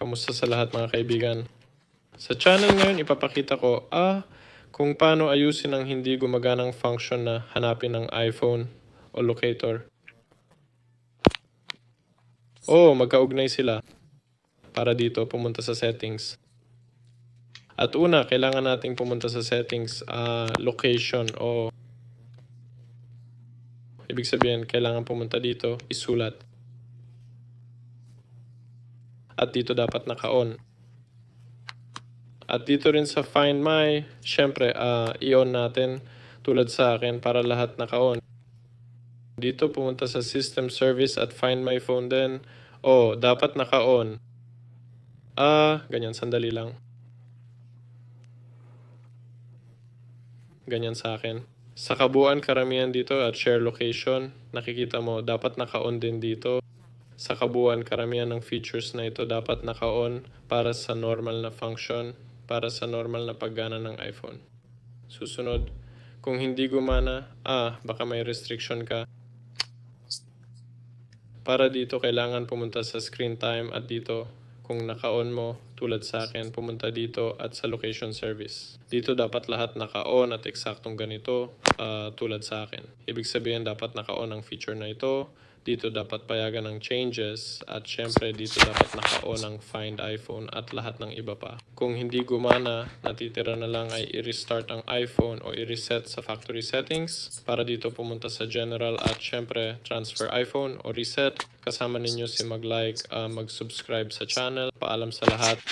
Kamusta sa lahat mga kaibigan? Sa channel ngayon ipapakita ko kung paano ayusin ang hindi gumaganang function na hanapin ng iPhone o locator. Magkaugnay sila. Para dito pumunta sa settings. At una, kailangan nating pumunta sa settings, location o ibig sabihin kailangan pumunta dito, isulat. At dito dapat naka-on. At dito rin sa Find My, syempre, i-on natin tulad sa akin para lahat naka-on. Dito pumunta sa System Service at Find My Phone din. Dapat naka-on. Ganyan, sandali lang. Ganyan sa akin. Sa kabuuan karamihan dito at share location, nakikita mo dapat naka-on din dito. Sa kabuuan karamihan ng features na ito dapat naka-on para sa normal na function, para sa normal na paggana ng iPhone. Susunod, kung hindi gumana, baka may restriction ka. Para dito kailangan pumunta sa screen time at dito kung naka-on mo tulad sa akin pumunta dito at sa location service. Dito dapat lahat naka-on at eksaktong ganito tulad sa akin. Ibig sabihin dapat naka-on ang feature na ito. Dito dapat payagan ng changes at syempre dito dapat naka-on ang Find iPhone at lahat ng iba pa. Kung hindi gumana, natitira na lang ay i-restart ang iPhone o i-reset sa factory settings. Para dito pumunta sa general at syempre transfer iPhone o reset. Kasama ninyo si mag-like, mag-subscribe sa channel. Paalam sa lahat.